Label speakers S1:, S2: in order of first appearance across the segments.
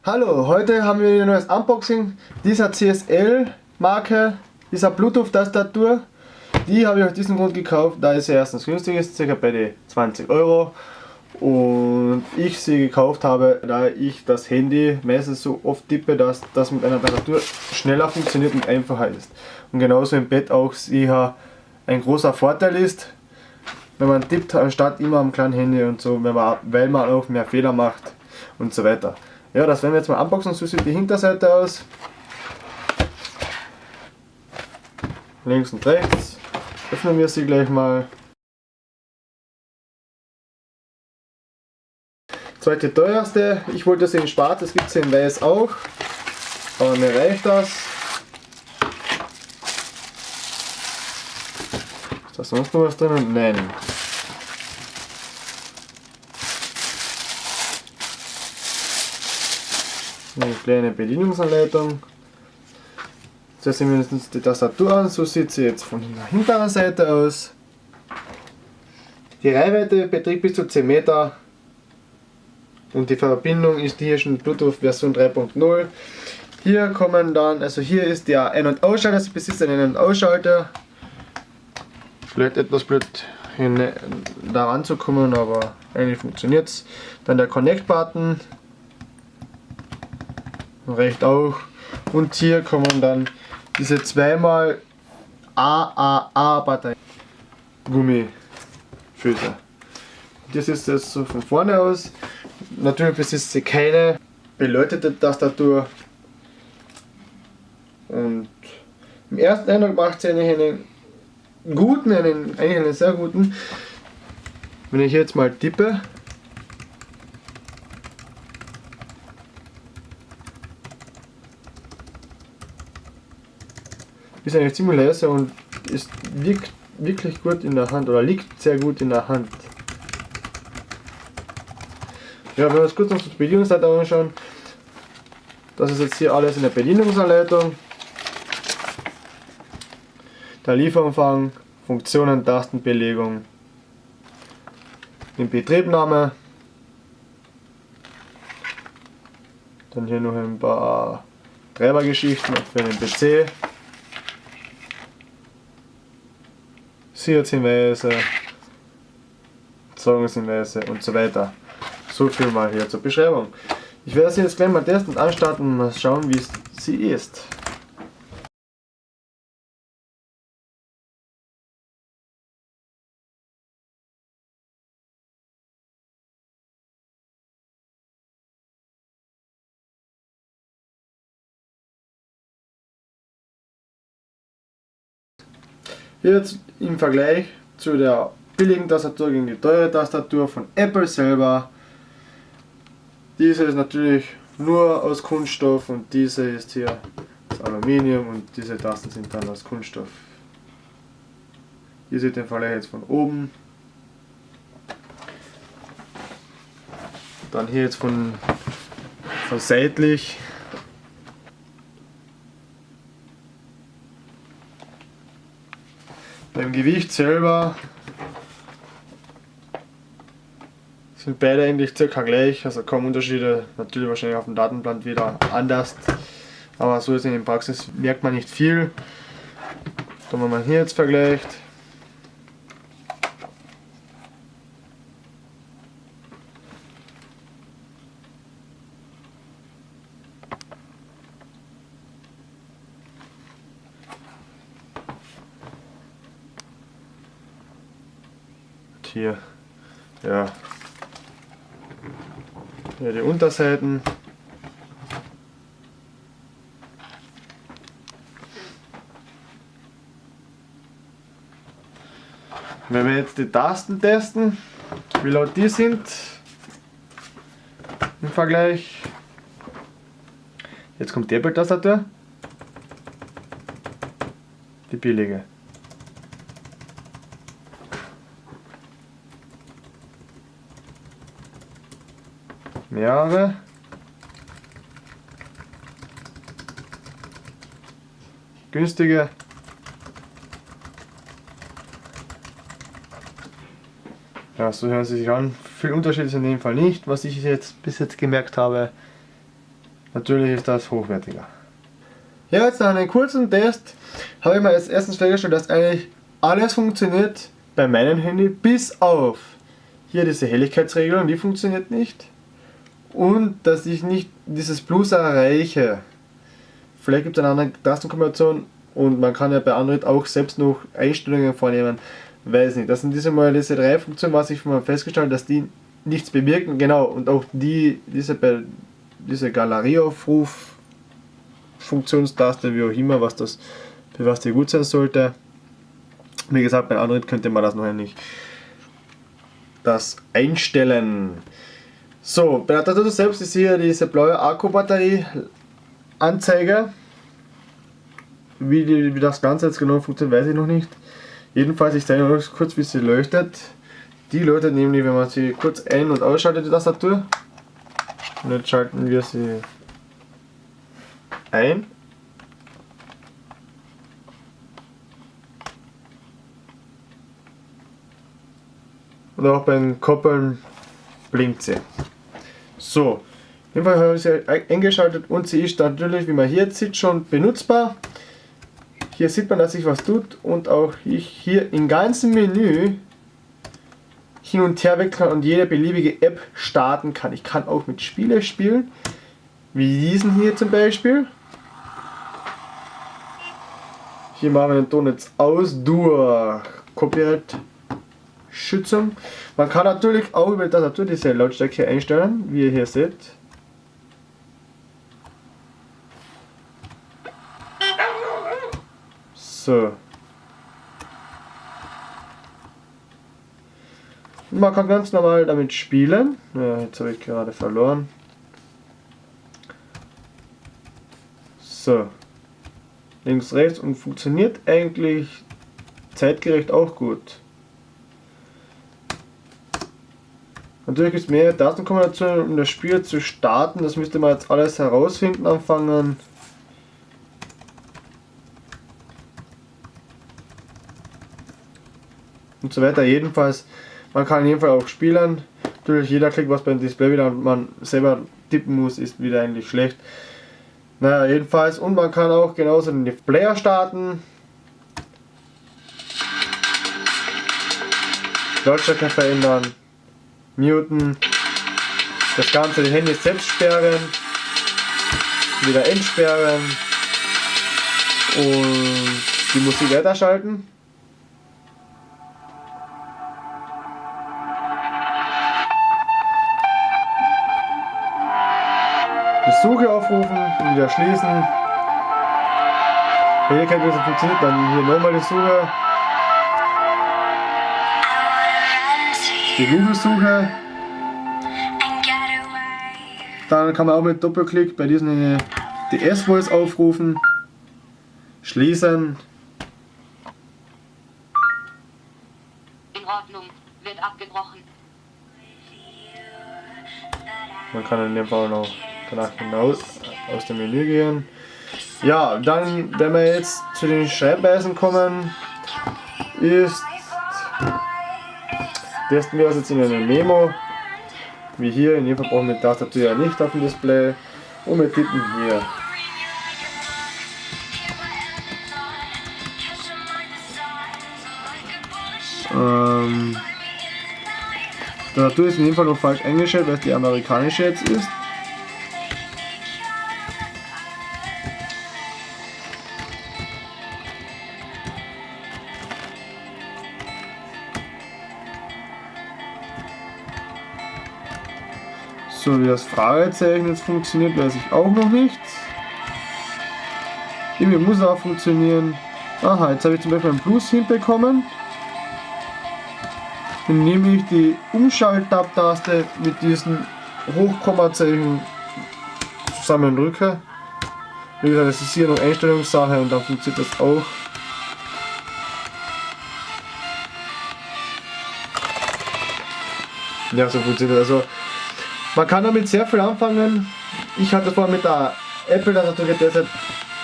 S1: Hallo, heute haben wir ein neues Unboxing dieser CSL-Marke, dieser Bluetooth-Tastatur. Die habe ich aus diesem Grund gekauft, da sie erstens günstig ist, ca. bei die 20 Euro. Und ich sie gekauft habe, da ich das Handy meistens so oft tippe, dass das mit einer Tastatur schneller funktioniert und einfacher ist. Und genauso im Bett auch sicher ein großer Vorteil ist, wenn man tippt, anstatt immer am kleinen Handy und so, weil man auch mehr Fehler macht und so weiter. Ja, das werden wir jetzt mal unboxen. So sieht die Hinterseite aus. Links und rechts. Öffnen wir sie gleich mal. Zweite teuerste. Ich wollte sie in schwarz, es gibt sie in weiß auch. Aber mir reicht das. Ist da sonst noch was drin? Nein. Eine kleine Bedienungsanleitung. Zuerst sehen wir uns die Tastatur an, so sieht sie jetzt von der hinteren Seite aus. Die Reichweite beträgt bis zu 10 Meter und die Verbindung ist hier schon Bluetooth Version 3.0. Hier kommen dann, also hier ist der Ein- und Ausschalter, sie besitzt einen Ein- und Ausschalter. Vielleicht etwas blöd da ranzukommen, aber eigentlich funktioniert es. Dann der Connect-Button. Recht auch. Und hier kommen dann diese 2x AAA-Batterie Gummifüße. Das ist jetzt so von vorne aus. Natürlich besitzt sie keine beleuchtete Tastatur. Und im ersten Eindruck macht sie einen guten, eigentlich einen sehr guten. Wenn ich jetzt mal tippe, ist eigentlich ziemlich leise und wirkt wirklich gut in der Hand oder liegt sehr gut in der Hand. Ja, wenn wir uns kurz noch die Bedienungsanleitung anschauen, das ist jetzt hier alles in der Bedienungsanleitung. Der Lieferumfang, Funktionen, Tastenbelegung, Inbetriebnahme, dann hier noch ein paar Treibergeschichten für den PC. Sicherheitshinweise, Zeugungshinweise und so weiter. So viel mal hier zur Beschreibung. Ich werde sie jetzt gleich mal testen und anstarten und mal schauen, wie sie ist. Jetzt im Vergleich zu der billigen Tastatur gegen die teure Tastatur von Apple selber. Diese ist natürlich nur aus Kunststoff und diese ist hier aus Aluminium und diese Tasten sind dann aus Kunststoff. Ihr seht den Vergleich jetzt von oben. Dann hier jetzt von seitlich. Beim Gewicht selber sind beide eigentlich circa gleich, also kaum Unterschiede, natürlich wahrscheinlich auf dem Datenblatt wieder anders, aber so ist in der Praxis, merkt man nicht viel. Wenn man hier jetzt vergleicht, hier, ja, hier die Unterseiten. Wenn wir jetzt die Tasten testen, wie laut die sind im Vergleich. Jetzt kommt die Apple-Tastatur, die billige. Mehrere. Günstige. Ja, so hören sie sich an. Viel Unterschied ist in dem Fall nicht, was ich jetzt bis jetzt gemerkt habe. Natürlich ist das hochwertiger. Ja, jetzt nach einem kurzen Test habe ich mir als erstes festgestellt, dass eigentlich alles funktioniert bei meinem Handy, bis auf hier diese Helligkeitsregelung, die funktioniert nicht. Und dass ich nicht dieses Plus erreiche. Vielleicht gibt es eine andere Tastenkombination und man kann ja bei Android auch selbst noch Einstellungen vornehmen. Weiß nicht. Das sind diese 3 Funktionen, was ich mal festgestellt habe, dass die nichts bewirken. Genau, und auch diese Galerieaufruf Funktionstaste, wie auch immer, für was die gut sein sollte. Wie gesagt, bei Android könnte man das noch nicht das einstellen. So, bei der Tastatur selbst ist hier diese blaue Akkubatterie Anzeige. Wie das Ganze jetzt genau funktioniert, weiß ich noch nicht. Jedenfalls, ich zeige euch kurz, wie sie leuchtet. Die leuchtet nämlich, wenn man sie kurz ein- und ausschaltet, die Tastatur. Und jetzt schalten wir sie ein. Und auch beim Koppeln blinkt sie. So, jedenfalls habe ich sie eingeschaltet und sie ist natürlich, wie man hier jetzt sieht, schon benutzbar. Hier sieht man, dass sich was tut und auch ich hier im ganzen Menü hin und her wechseln und jede beliebige App starten kann. Ich kann auch mit Spielen spielen, wie diesen hier zum Beispiel. Hier machen wir den Ton jetzt aus durch Copyright-Schützung. Man kann natürlich auch über die Tastatur diese Lautstärke einstellen, wie ihr hier seht. So. Man kann ganz normal damit spielen. Ja, jetzt habe ich gerade verloren. So. Links, rechts und funktioniert eigentlich zeitgerecht auch gut. Natürlich gibt es mehrere Tastenkombinationen, um das Spiel zu starten. Das müsste man jetzt alles herausfinden anfangen. Und so weiter. Jedenfalls, man kann in jedem Fall auch spielen. Natürlich jeder Klick, was beim Display wieder man selber tippen muss, ist wieder eigentlich schlecht. Naja, jedenfalls. Und man kann auch genauso den Player starten. Lautstärke verändern. Muten. Das Ganze die Handys selbst sperren. Wieder entsperren. Und die Musik weiterschalten. Die Suche aufrufen und wieder schließen. Wenn hier kein Größe funktioniert, dann hier nochmal die Suche. Die Google-Suche. Dann kann man auch mit Doppelklick bei diesen die S-Voice aufrufen. Schließen.
S2: In Ordnung, wird abgebrochen.
S1: Man kann in dem Fall noch danach hinaus aus dem Menü gehen. Ja, dann, wenn wir jetzt zu den Schreibweisen kommen, testen wir das jetzt in einem Memo. Wie hier, in dem Fall brauchen wir die Tastatur ja nicht auf dem Display. Und wir tippen hier. Die Tastatur ist in dem Fall noch falsch eingestellt, weil es die amerikanische jetzt ist. So, wie das Fragezeichen jetzt funktioniert, weiß ich auch noch nicht. Irgendwie muss es auch funktionieren. Aha, jetzt habe ich zum Beispiel ein Plus hinbekommen. Dann nehme ich die Umschalt-Tab-Taste mit diesen Hochkommazeichen zusammendrücke. Wie gesagt, das ist hier noch Einstellungssache und dann funktioniert das auch. Ja, so funktioniert das. Also, man kann damit sehr viel anfangen. Ich hatte vorher mit der Apple-Tastatur getestet,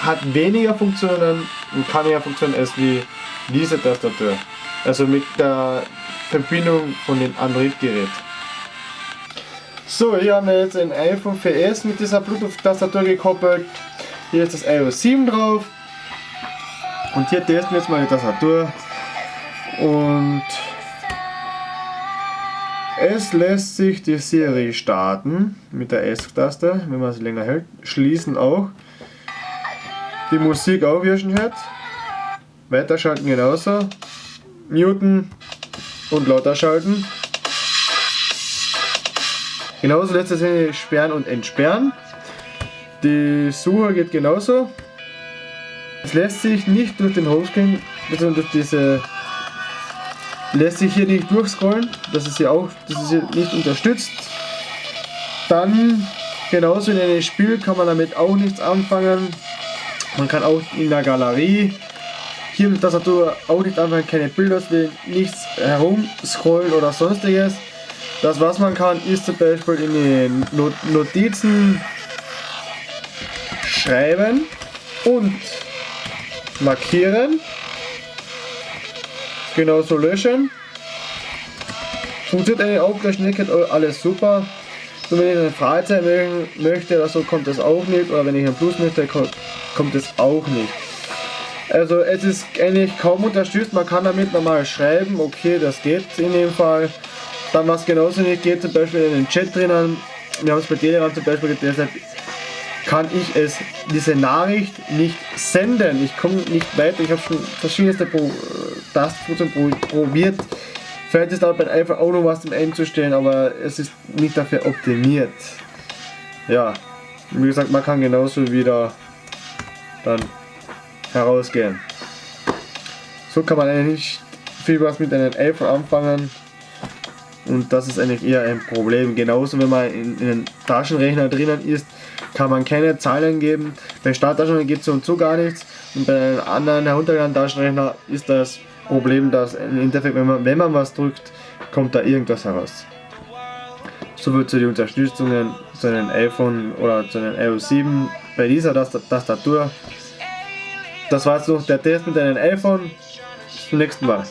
S1: hat weniger Funktionen und kann mehr Funktionen als wie diese Tastatur. Also mit der Verbindung von dem Android-Gerät. So, hier haben wir jetzt ein iPhone 4S mit dieser Bluetooth-Tastatur gekoppelt. Hier ist das iOS 7 drauf. Und hier testen wir jetzt mal die Tastatur. Und es lässt sich die Serie starten mit der S-Taste, wenn man sie länger hält. Schließen auch. Die Musik auch, wie ihr schon hört. Weiterschalten genauso. Muten und lauter schalten. Genauso lässt es sich sperren und entsperren. Die Suche geht genauso. Es lässt sich nicht durch den Homescreen, also durch diese, lässt sich hier nicht durchscrollen. Das ist hier nicht unterstützt. Dann genauso in einem Spiel kann man damit auch nichts anfangen. Man kann auch in der Galerie hier mit der Tastatur auch nicht anfangen, keine Bilder sehen, nichts herumscrollen oder sonstiges. Das, was man kann, ist zum Beispiel in den Notizen schreiben und markieren. Genauso löschen. Funktioniert eine auch, der Schnellkeit alles super. Und wenn ich eine Fragezeichen möchte oder so, kommt das auch nicht. Oder wenn ich ein Plus möchte, kommt es auch nicht. Also es ist eigentlich kaum unterstützt. Man kann damit normal schreiben. Okay, das geht in dem Fall. Dann was genauso nicht geht, zum Beispiel in den Chat drinnen. Wir haben es bei Telegram zum Beispiel getestet. Kann ich diese Nachricht nicht senden. Ich komme nicht weiter. Ich habe schon verschiedenste Tastenfunktionen probiert. Vielleicht ist dabei einfach auch noch was zum einzustellen, aber es ist nicht dafür optimiert. Ja, wie gesagt, man kann genauso wieder dann herausgehen. So kann man eigentlich nicht viel was mit einem iPhone anfangen. Und das ist eigentlich eher ein Problem. Genauso, wenn man in einem Taschenrechner drinnen ist, kann man keine Zahlen geben. Bei Starttaschenrechner geht so und so gar nichts. Und bei einem anderen heruntergeladenen Taschenrechner ist das Problem, dass im Endeffekt, wenn man was drückt, kommt da irgendwas heraus. Soviel zu den Unterstützungen zu einem iPhone oder zu einem iOS 7 bei dieser Tastatur. Das war jetzt noch der Test mit einem iPhone. Bis zum nächsten Mal.